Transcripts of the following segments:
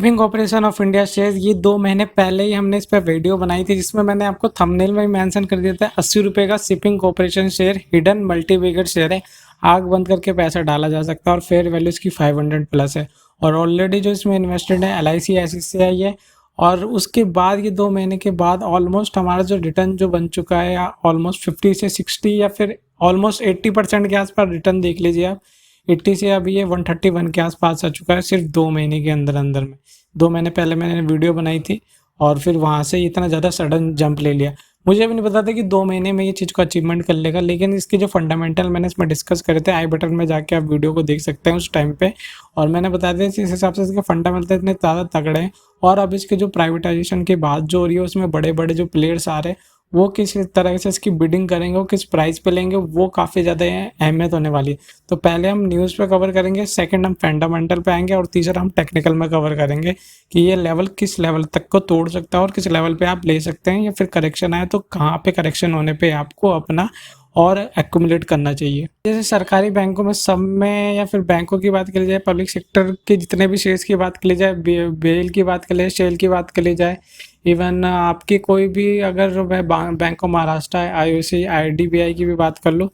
Shipping corporation of India share ये 2 महीने पहले ही हमने इस पर वीडियो बनाई थी, जिसमें मैंने आपको थंबनेल में मेंशन कर दिया था 80 रुपये का shipping corporation share hidden multibagger share है। आग बंद करके पैसा डाला जा सकता है और फेयर वैल्यू इसकी 500 प्लस है। और ऑलरेडी जो इसमें इन्वेस्टेड है LIC SCCI है। और उसके बाद ये 2 महीने के बाद ऑलमोस्ट हमारा जो रिटर्न जो बन चुका है ऑलमोस्ट 50 से 60 या फिर ऑलमोस्ट 80% के आसपास रिटर्न देख लीजिए आप। 80 से अभी ये 131 के आसपास आ चुका है सिर्फ 2 महीने के अंदर अंदर में। 2 महीने पहले मैंने वीडियो बनाई थी और फिर वहाँ से इतना ज़्यादा सडन जंप ले लिया। मुझे भी नहीं पता था कि 2 महीने में ये चीज़ को अचीवमेंट कर लेगा, लेकिन इसके जो फंडामेंटल मैंने इसमें डिस्कस करे थे, आई बटन में जाके आप वीडियो को देख सकते हैं उस टाइम पे। और मैंने बताया था इस हिसाब से इसके फंडामेंटल इतने ज़्यादा तगड़े हैं। और अब इसके जो प्राइवेटाइजेशन की बात जो हो रही है उसमें बड़े बड़े जो प्लेयर्स आ रहे हैं वो किस तरह से इसकी बिडिंग करेंगे, वो किस प्राइस पे लेंगे, वो काफ़ी ज़्यादा अहमियत होने वाली है। तो पहले हम न्यूज़ पे कवर करेंगे, सेकंड हम फंडामेंटल पे आएंगे और तीसरा हम टेक्निकल में कवर करेंगे कि ये लेवल किस लेवल तक को तोड़ सकता है और किस लेवल पे आप ले सकते हैं, या फिर करेक्शन आए तो कहाँ पे करेक्शन होने पे आपको अपना और एक्यूमुलेट करना चाहिए। जैसे सरकारी बैंकों में सब में, या फिर बैंकों की बात करी जाए, पब्लिक सेक्टर के जितने भी शेयर्स की बात करी जाए, बेल की बात करी जाए, शेल की बात करी जाए, इवन आपकी कोई भी अगर मैं bank of Maharashtra, IOC, IDBI की भी बात कर लूँ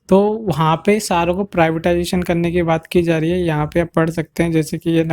तो वहाँ पे सारों को प्राइवेटाइजेशन करने की बात की जा रही है। यहाँ पे आप पढ़ सकते हैं जैसे कि ये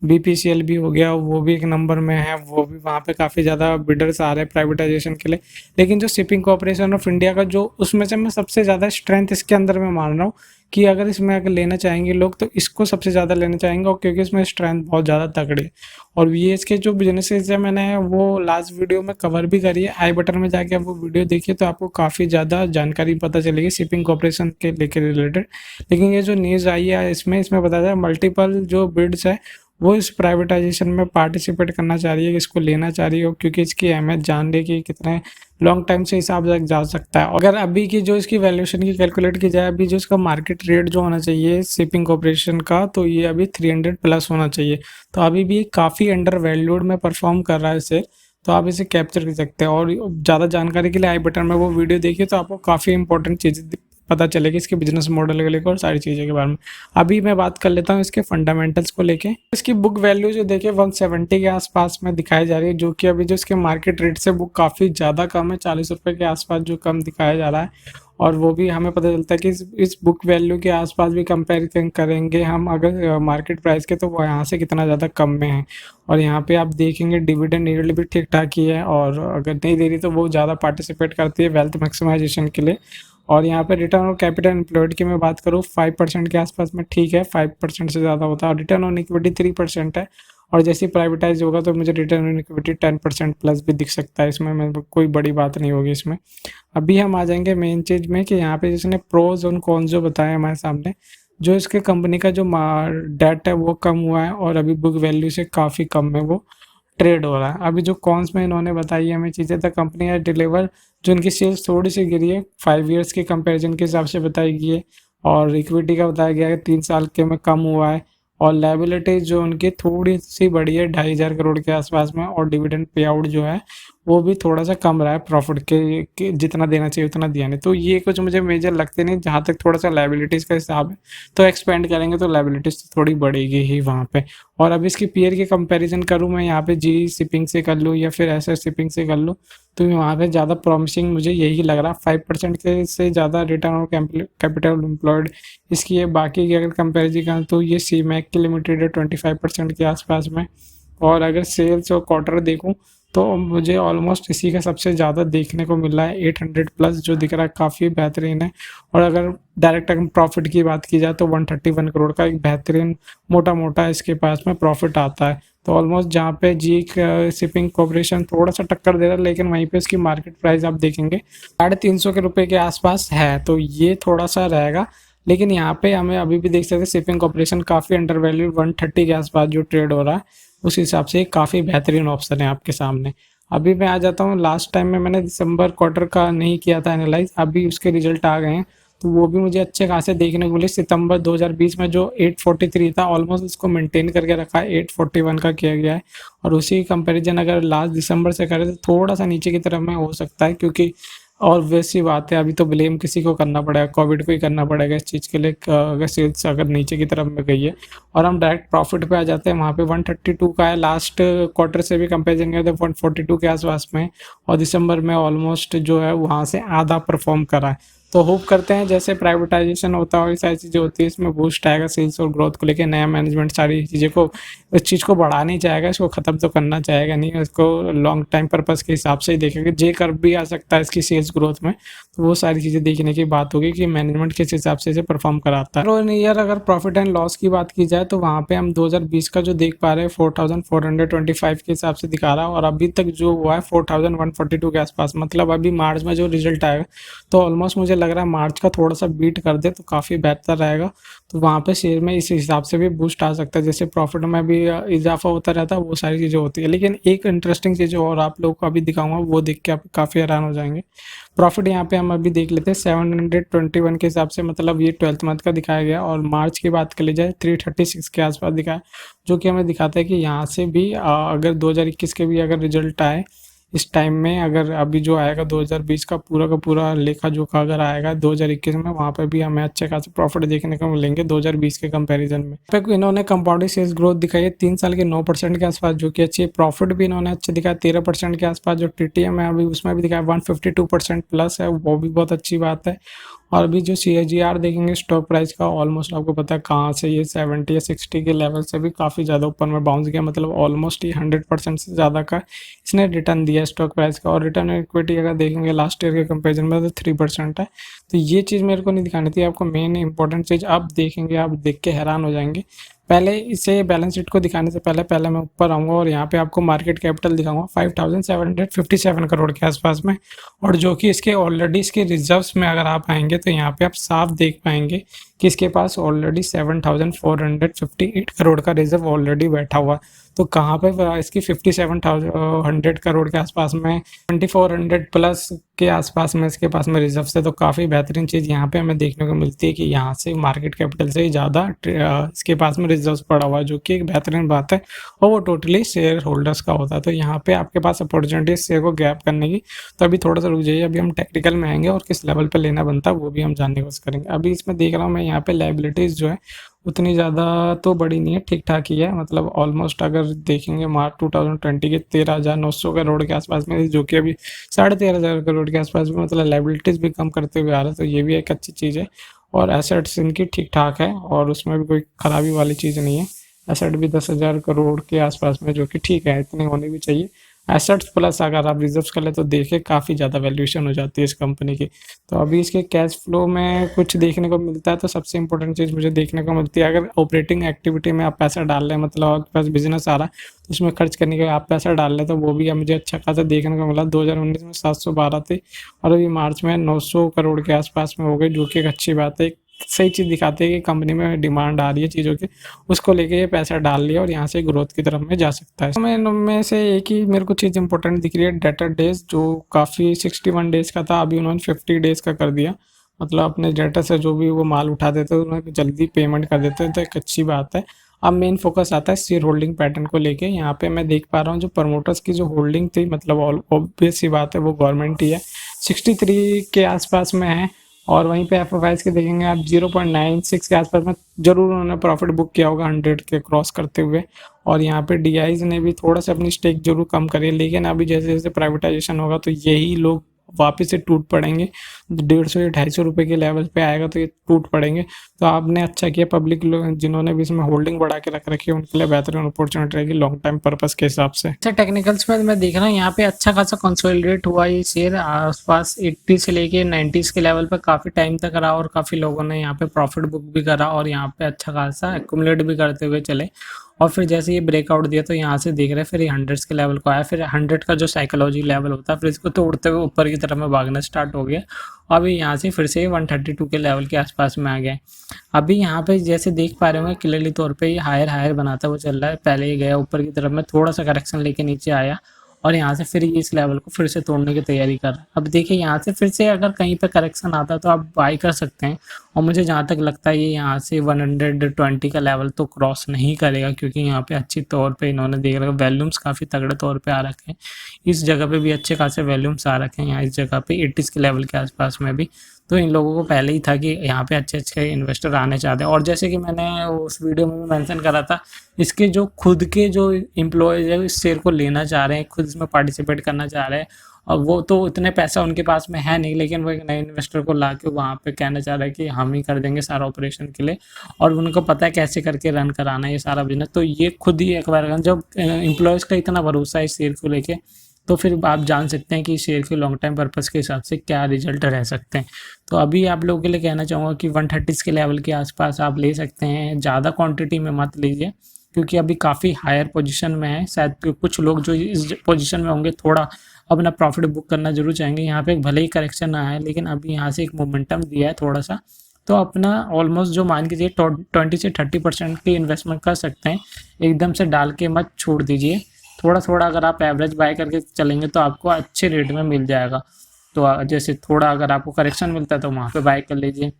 BPCL भी हो गया, वो भी एक नंबर में है, वो भी वहाँ पे काफ़ी ज़्यादा बिडर्स आ रहे हैं प्राइवेटाइजेशन के लिए। लेकिन जो शिपिंग कॉर्पोरेशन ऑफ इंडिया का जो उसमें से मैं सबसे ज़्यादा स्ट्रेंथ इसके अंदर में मान रहा हूँ कि अगर इसमें अगर लेना चाहेंगे लोग तो इसको सबसे ज़्यादा लेना चाहेंगे, और क्योंकि इसमें स्ट्रेंथ बहुत ज़्यादा तगड़ी है। और ये इसके जो बिजनेसेस है मैंने वो लास्ट वीडियो में कवर भी करी है, आई बटन में जाके आप वो वीडियो देखिए तो आपको काफ़ी ज़्यादा जानकारी पता चलेगी शिपिंग कॉर्पोरेशन के लेके रिलेटेड। लेकिन ये जो न्यूज़ आई है इसमें बताया जाए मल्टीपल जो बिड्स है वो इस प्राइवेटाइजेशन में पार्टिसिपेट करना चाह रही है, इसको लेना चाह रही है, क्योंकि इसकी अहमियत जान रही कि कितने लॉन्ग टाइम से हिसाब से जा सकता है। अगर अभी की जो इसकी वैल्यूएशन की कैलकुलेट की जाए, अभी जो इसका मार्केट रेट जो होना चाहिए शिपिंग कॉर्पोरेशन का, तो ये अभी 300 प्लस होना चाहिए। तो अभी भी काफ़ी अंडर वैल्यूड में परफॉर्म कर रहा है इसे, तो आप इसे कैप्चर कर सकते हैं। और ज़्यादा जानकारी के लिए आई बटन में वो वीडियो देखिए तो आपको काफ़ी इंपॉर्टेंट चीज़ें पता चलेगी इसके बिजनेस मॉडल को लेकर और सारी चीज़ों के बारे में। अभी मैं बात कर लेता हूँ इसके फंडामेंटल्स को लेके। इसकी बुक वैल्यू जो देखिए 170 के आसपास में दिखाई जा रही है, जो कि अभी जो इसके मार्केट रेट से वो काफ़ी ज़्यादा कम है, 40 रुपये के आसपास जो कम दिखाया जा रहा है। और वो भी हमें पता चलता है कि इस बुक वैल्यू के आसपास भी कंपेरिजन करेंगे हम अगर मार्केट प्राइस के, तो वो यहाँ से कितना ज़्यादा कम में है। और यहाँ पे आप देखेंगे डिविडेंड यील्ड भी ठीक ठाक ही है, और अगर नहीं दे रही तो वो ज़्यादा पार्टिसिपेट करती है वेल्थ मैक्सिमाइजेशन के लिए। और यहाँ पे रिटर्न ऑन कैपिटल एम्प्लॉयड की मैं बात करूँ 5% के आसपास में ठीक है, 5% से ज़्यादा होता है। और रिटर्न ऑन इक्विटी 3% है, और जैसे प्राइवेटाइज होगा तो मुझे रिटर्न ऑन इक्विटी 10% प्लस भी दिख सकता है इसमें, मैं कोई बड़ी बात नहीं होगी इसमें। अभी हम आ जाएंगे मेन चीज़ में कि यहाँ पे जिसने प्रोज और कॉन्स जो बताया हमारे सामने, जो इसके कंपनी का जो डेट है वो कम हुआ है और अभी बुक वैल्यू से काफ़ी कम में वो ट्रेड हो रहा है। अभी जो कॉन्स में इन्होंने बताई है हमें चीज़ें, तो कंपनी है डिलीवर जो इनकी सेल्स थोड़ी सी गिरी है 5 ईयर्स के कंपैरिजन के हिसाब से बताई गई है, और इक्विटी का बताया गया है 3 साल के में कम हुआ है। और लायबिलिटीज जो उनकी थोड़ी सी बढ़ी है 2,500 करोड़ के आसपास में, और डिविडेंड पे आउट जो है वो भी थोड़ा सा कम रहा है, प्रॉफिट के जितना देना चाहिए उतना दिया नहीं। तो ये कुछ मुझे मेजर लगते नहीं। जहाँ तक थोड़ा सा लायबिलिटीज़ का हिसाब है तो एक्सपेंड करेंगे तो लायबिलिटीज़ तो थोड़ी बढ़ेगी ही वहाँ पे। और अब इसकी पीयर की कंपैरिजन करूँ मैं यहाँ पे जी शिपिंग से कर लूँ या फिर ऐसे शिपिंग से कर लूँ, तो वहाँ पे ज़्यादा प्रॉमिसिंग मुझे यही लग रहा है। 5% के से ज़्यादा रिटर्न ऑन कैपिटल एम्प्लॉयड इसकी है। बाकी की अगर कंपेरिजन करें तो ये सी मैक की लिमिटेड है 25% के आसपास में। और अगर सेल्स और क्वार्टर देखूँ तो मुझे ऑलमोस्ट इसी का सबसे ज़्यादा देखने को मिल रहा है, 800 प्लस जो दिख रहा है काफ़ी बेहतरीन है। और अगर डायरेक्ट अगर प्रॉफिट की बात की जाए तो 131 करोड़ का एक बेहतरीन मोटा इसके पास में प्रॉफिट आता है। तो ऑलमोस्ट जहाँ पे जी शिपिंग कॉर्पोरेशन थोड़ा सा टक्कर दे रहा है, लेकिन वहीं पे इसकी मार्केट प्राइस आप देखेंगे 350 के रुपये के आसपास है, तो ये थोड़ा सा रहेगा। लेकिन यहाँ पे हमें अभी भी देख सकते हैं शिपिंग कॉर्पोरेशन काफ़ी अंडर वैल्यू 130 के आसपास जो ट्रेड हो रहा है, उस हिसाब से काफ़ी बेहतरीन ऑप्शन है आपके सामने। अभी मैं आ जाता हूँ, लास्ट टाइम में मैंने दिसंबर क्वार्टर का नहीं किया था एनालाइज, अभी उसके रिजल्ट आ गए हैं तो वो भी मुझे अच्छे खासे देखने को मिले। सितंबर 2020 में जो 843 था ऑलमोस्ट उसको मेंटेन करके रखा है, 841 का किया गया है। और उसी कंपैरिजन अगर लास्ट दिसंबर से करें तो थोड़ा सा नीचे की तरफ में हो सकता है, क्योंकि और वैसी बात है, अभी तो ब्लेम किसी को करना पड़ेगा, कोविड को ही करना पड़ेगा इस चीज़ के लिए। अगर सेल्स अगर नीचे की तरफ में गई है और हम डायरेक्ट प्रॉफिट पे आ जाते हैं, वहाँ पे 132 का है, लास्ट क्वार्टर से भी कंपेरिजन करते हैं 142 के आसपास में, और दिसंबर में ऑलमोस्ट जो है वहाँ से आधा परफॉर्म करा है। तो होप करते हैं जैसे प्राइवेटाइजेशन होता है और सारी चीज़ें होती है, इसमें बूस्ट आएगा सेल्स और ग्रोथ को लेकर। नया मैनेजमेंट सारी चीज़ें को, इस चीज़ को बढ़ाना ही चाहेगा, इसको ख़त्म तो करना चाहेगा नहीं, इसको लॉन्ग टाइम पर्पज़ के हिसाब से ही देखेगा। जे कर्व भी आ सकता है इसकी सेल्स ग्रोथ में, तो वो सारी चीज़ें देखने की बात होगी कि मैनेजमेंट किस हिसाब से इसे परफॉर्म कराता है। और ईयर अगर प्रॉफिट एंड लॉस की बात की जाए तो वहाँ पे हम 2020 का जो देख पा रहे हैं 4425 के हिसाब से दिखा रहा है, और अभी तक जो हुआ है 4142 के आसपास। मतलब अभी मार्च में जो रिजल्ट आएगा तो ऑलमोस्ट मुझे लग रहा है मार्च का थोड़ा सा बीट कर दे तो काफ़ी बेहतर रहेगा। तो वहाँ पे शेयर में इस हिसाब से भी बूस्ट आ सकता है, जैसे प्रॉफिट में भी इजाफा होता रहता है, वो सारी चीज़ें होती है। लेकिन एक इंटरेस्टिंग चीज़ और आप लोगों को अभी दिखाऊंगा, वो देख के आप काफ़ी हैरान हो जाएंगे। प्रॉफिट यहाँ पे हम अभी देख लेते हैं 721 के हिसाब से, मतलब ये 12th मंथ का दिखाया गया, और मार्च की बात कर ली जाए 336 के आसपास दिखाया, जो कि हमें दिखाता है कि यहाँ से भी अगर 2021 के भी अगर रिजल्ट आए इस टाइम में, अगर अभी जो आएगा 2020 का पूरा लेखा जोखा अगर आएगा 2021 में, वहाँ पे भी हमें अच्छे खासे प्रॉफिट देखने को मिलेंगे 2020 के कंपैरिजन में। पे इन्होंने कंपाउंडिंग सेल्स ग्रोथ दिखाई है 3 साल के 9% के आसपास, जो कि अच्छी है। प्रॉफिट भी इन्होंने अच्छे दिखाया 13% के आसपास। जो टीटीएम है अभी उसमें भी दिखाया 152% प्लस है, वो भी बहुत अच्छी बात है। और अभी जो CAGR देखेंगे स्टॉक प्राइस का, ऑलमोस्ट आपको पता है कहाँ से ये 70 या 60 के लेवल से भी काफ़ी ज़्यादा ऊपर में बाउंस गया, मतलब ऑलमोस्ट ये 100% से ज़्यादा का इसने रिटर्न दिया स्टॉक प्राइस का। और रिटर्न इक्विटी अगर देखेंगे लास्ट ईयर के कंपेरिजन में तो 3% है। तो ये चीज़ मेरे को नहीं दिखानी थी आपको, मेन इंपॉर्टेंट चीज़ आप देखेंगे, आप देख के हैरान हो जाएंगे। पहले इसे बैलेंस शीट को दिखाने से पहले मैं ऊपर आऊँगा और यहाँ पे आपको मार्केट कैपिटल दिखाऊंगा 5757 करोड़ के आसपास में, और जो कि इसके ऑलरेडी इसके रिजर्व्स में अगर आप आएंगे तो यहाँ पे आप साफ देख पाएंगे कि इसके पास ऑलरेडी 7458 करोड़ का रिजर्व ऑलरेडी बैठा हुआ। तो कहाँ पे इसकी 57,100 करोड़ के आसपास में 2400 प्लस के आसपास में इसके पास में रिजर्व से। तो काफ़ी बेहतरीन चीज़ यहाँ पे हमें देखने को मिलती है कि यहाँ से मार्केट कैपिटल से ही ज़्यादा इसके पास में रिजर्व पड़ा हुआ है, जो कि एक बेहतरीन बात है, और वो टोटली शेयर होल्डर्स का होता है। तो यहाँ पे आपके पास अपॉर्चुनिटी शेयर को गैप करने की। तो अभी थोड़ा सा रुक जाइए, अभी हम टेक्निकल में आएंगे और किस लेवल पे लेना बनता है वो भी हम जानने की कोशिश करेंगे। अभी इसमें देख रहा हूँ मैं यहाँ पे लायबिलिटीज़ जो है उतनी ज़्यादा तो बड़ी नहीं है, ठीक ठाक ही है। मतलब ऑलमोस्ट अगर देखेंगे मार्च 2020 के 13,900 करोड़ के आसपास में, जो कि अभी 13,500 करोड़ के आसपास में, मतलब लायबिलिटीज़ भी कम करते हुए आ रहा है। तो ये भी एक अच्छी चीज़ है, और एसेट्स इनकी ठीक ठाक है और उसमें भी कोई खराबी वाली चीज़ नहीं है। एसेट भी 10,000 करोड़ के आसपास में, जो कि ठीक है, इतने होने भी चाहिए। एसेट्स प्लस अगर आप रिजर्व्स कर ले तो देखे काफ़ी ज़्यादा वैल्यूएशन हो जाती है इस कंपनी की। तो अभी इसके कैश फ्लो में कुछ देखने को मिलता है, तो सबसे इंपॉर्टेंट चीज़ मुझे देखने को मिलती है, अगर ऑपरेटिंग एक्टिविटी में आप पैसा डाल रहे हैं, मतलब आपके पास बिजनेस आ रहा है तो उसमें खर्च करने के लिए आप पैसा डाल रहे हैं, तो वो भी मुझे अच्छा खासा देखने को मिला। 2019 में 712 थे और अभी मार्च में 900 करोड़ के आसपास में हो गए, जो कि एक अच्छी बात है। सही चीज़ दिखाती है कि कंपनी में डिमांड आ रही है चीज़ों की, उसको लेके ये पैसा डाल लिया और यहाँ से ग्रोथ की तरफ में जा सकता है। तो मैं इनमें से एक ही मेरे को चीज़ इंपॉर्टेंट दिख रही है, डेटर डेज, जो काफ़ी 61 डेज का था, अभी उन्होंने 50 डेज का कर दिया। मतलब अपने डेटर से जो भी वो माल उठा देते हैं उन्हें जल्दी पेमेंट कर देते हैं, तो एक अच्छी बात है। अब मेन फोकस आता है शेयर होल्डिंग पैटर्न को लेके। यहाँ पे मैं देख पा रहा हूँ जो प्रमोटर्स की जो होल्डिंग थी, मतलब ऑब्वियस सी बात है वो गवर्नमेंट ही है, 63 के आसपास में है। और वहीं पे एफ के देखेंगे आप 0.96 के आसपास में जरूर उन्होंने प्रॉफिट बुक किया होगा 100 के क्रॉस करते हुए। और यहाँ पे डीआईज ने भी थोड़ा सा अपनी स्टेक जरूर कम करी है, लेकिन अभी जैसे जैसे प्राइवेटाइजेशन होगा तो यही लोग वापस से टूट पड़ेंगे। 150 या 250 रुपये के लेवल पे आएगा तो ये टूट पड़ेंगे। तो आपने अच्छा किया, पब्लिक लोग जिन्होंने भी इसमें होल्डिंग बढ़ा के रख रखी है उनके लिए बेहतरीन अपॉर्चुनिटी रहेगी लॉन्ग टाइम पर्पस के हिसाब से। अच्छा, टेक्निकल्स में मैं देख रहा हूँ यहाँ पे अच्छा खासा कंसोलिडेट हुआ ये शेयर, आसपास 80 से लेके 90s के लेवल पर काफ़ी टाइम तक रहा, और काफ़ी लोगों ने यहाँ पे प्रॉफिट बुक भी करा और यहाँ पे अच्छा खासा एक्यूमुलेट भी करते हुए चले। और फिर जैसे ये ब्रेकआउट दिया तो यहाँ से देख रहे हैं फिर ये 100 के लेवल को आया, फिर 100 का जो साइकोलॉजी लेवल होता है फिर इसको तोड़ते हुए ऊपर की तरफ में भागना स्टार्ट हो गया। अभी यहाँ से फिर से 132 के लेवल के आसपास में आ गया। अभी यहाँ पे जैसे देख पा रहे होंगे क्लियरली तौर पे ये हायर बनाता हुआ चल रहा है। पहले ये गया ऊपर की तरफ में, थोड़ा सा करेक्शन लेके नीचे आया और यहाँ से फिर ये इस लेवल को फिर से तोड़ने की तैयारी कर रहा है। अब देखिए यहाँ से फिर से अगर कहीं पे करेक्शन आता है तो आप बाई कर सकते हैं, और मुझे जहाँ तक लगता है ये यहाँ से 120 का लेवल तो क्रॉस नहीं करेगा, क्योंकि यहाँ पे अच्छी तौर पे इन्होंने देख रखा, वैल्यूम्स काफ़ी तगड़े तौर पे आ रखे हैं। इस जगह पे भी अच्छे खासे वैल्यूम्स आ रखे हैं, यहाँ इस जगह पे 80 के लेवल के आसपास में भी। तो इन लोगों को पहले ही था कि यहाँ पे अच्छे अच्छे इन्वेस्टर आने चाहते हैं। और जैसे कि मैंने उस वीडियो में भी मेंशन करा था, इसके जो खुद के जो एम्प्लॉयज़ है इस शेयर को लेना चाह रहे हैं, खुद इसमें पार्टिसिपेट करना चाह रहे हैं, और वो तो इतने पैसा उनके पास में है नहीं, लेकिन वो एक नए इन्वेस्टर को ला के वहाँ पे कहना चाह रहा है कि हम ही कर देंगे सारा ऑपरेशन के लिए, और उनको पता है कैसे करके रन कराना है ये सारा बिजनेस। तो ये खुद ही एक बार जब एम्प्लॉयज़ का इतना भरोसा है इस शेयर को लेके, तो फिर आप जान सकते हैं कि शेयर के लॉन्ग टाइम पर्पस के हिसाब से क्या रिजल्ट रह सकते हैं। तो अभी आप लोगों के लिए कहना चाहूँगा कि 130 के लेवल के आसपास आप ले सकते हैं, ज़्यादा क्वांटिटी में मत लीजिए, क्योंकि अभी काफ़ी हायर पोजीशन में है। शायद कुछ लोग जो इस पोजीशन में होंगे थोड़ा अपना प्रॉफिट बुक करना जरूर चाहेंगे। यहाँ पे भले ही करेक्शन आया है, लेकिन अभी यहाँ से एक मोमेंटम दिया है थोड़ा सा, तो अपना ऑलमोस्ट जो मान कीजिए 20 से 30% की इन्वेस्टमेंट कर सकते हैं, एकदम से डाल के मत छोड़ दीजिए। थोड़ा थोड़ा अगर आप एवरेज बाय करके चलेंगे तो आपको अच्छे रेट में मिल जाएगा। तो जैसे थोड़ा अगर आपको करेक्शन मिलता है तो वहाँ पे बाय कर लीजिए,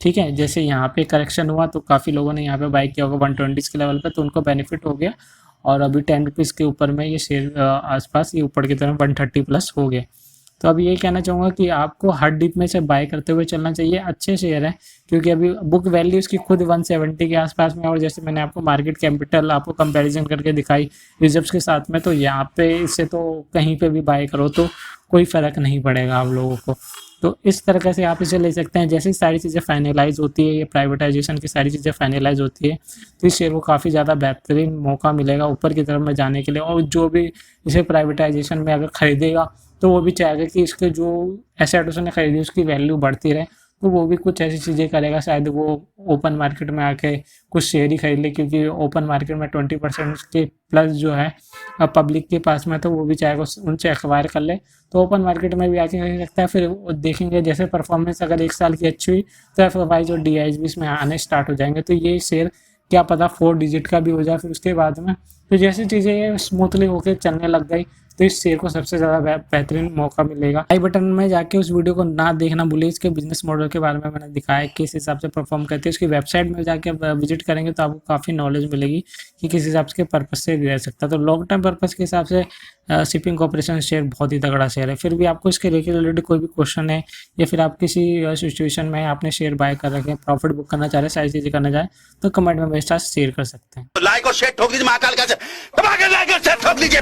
ठीक है। जैसे यहाँ पे करेक्शन हुआ तो काफ़ी लोगों ने यहाँ पे बाय किया होगा 120 के लेवल पे, तो उनको बेनिफिट हो गया, और अभी 10 रुपीज़ के ऊपर में ये शेयर आसपास ये ऊपर की तरफ 130 प्लस हो गया। तो अभी ये कहना चाहूँगा कि आपको हर डिप में से बाय करते हुए चलना चाहिए। अच्छे शेयर है, क्योंकि अभी बुक वैल्यू इसकी खुद 170 के आसपास में, और जैसे मैंने आपको मार्केट कैपिटल आपको कंपैरिजन करके दिखाई रिजर्व्स के साथ में, तो यहाँ पे इससे तो कहीं पे भी बाय करो तो कोई फ़र्क नहीं पड़ेगा आप लोगों को। तो इस तरीके से आप इसे ले सकते हैं। जैसे ही सारी चीज़ें फाइनलाइज होती है, ये प्राइवेटाइजेशन की सारी चीज़ें फाइनलाइज होती है, तो इस शेयर को काफ़ी ज़्यादा बेहतरीन मौका मिलेगा ऊपर की तरफ में जाने के लिए। और जो भी इसे प्राइवेटाइजेशन में अगर ख़रीदेगा तो वो भी चाहेगा कि इसके जो एसेट उसने खरीदी उसकी वैल्यू बढ़ती रहे, तो वो भी कुछ ऐसी चीज़ें करेगा। शायद वो ओपन मार्केट में आके कुछ शेयर ही खरीद ले, क्योंकि ओपन मार्केट में 20% के प्लस जो है पब्लिक के पास में, तो वो भी चाहेगा उनसे एक्वायर कर ले, तो ओपन मार्केट में भी आके खरीद सकता है। फिर देखेंगे जैसे परफॉर्मेंस अगर 1 साल की अच्छी हुई तो FIs और DIs भी इसमें आने स्टार्ट हो जाएंगे, तो ये शेयर क्या पता 4 डिजिट का भी हो जाए फिर उसके बाद में। तो जैसी चीज़ें ये स्मूथली होकर चलने लग गई तो इस शेयर को सबसे ज़्यादा बेहतरीन मौका मिलेगा। आई बटन में जाके उस वीडियो को ना देखना भूलिए, इसके बिजनेस मॉडल के बारे में मैंने दिखाया किस हिसाब से परफॉर्म करते हैं। उसकी वेबसाइट में जाके विजिट करेंगे तो आपको काफ़ी नॉलेज मिलेगी कि किस हिसाब से पर्पस से रह सकता है। तो लॉन्ग टर्म पर्पस के हिसाब से शिपिंग कॉर्पोरेशन शेयर बहुत ही तगड़ा शेयर है। फिर भी आपको इसके रिलेटेड कोई भी क्वेश्चन है, या फिर आप किसी सिचुएशन में आपने शेयर बाय कर रखे हैं, प्रॉफिट बुक करना चाह रहे हैं, सारी चीज़ें करना चाहें, तो कमेंट में मेरे साथ शेयर कर सकते हैं। तो लाइक और शेयर ठोक दीजिए, महाकाल का लाइक और शेयर ठोक लीजिए।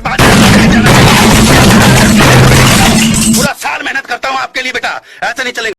पूरा साल मेहनत करता हूँ आपके लिए बेटा, ऐसा नहीं चलेगा।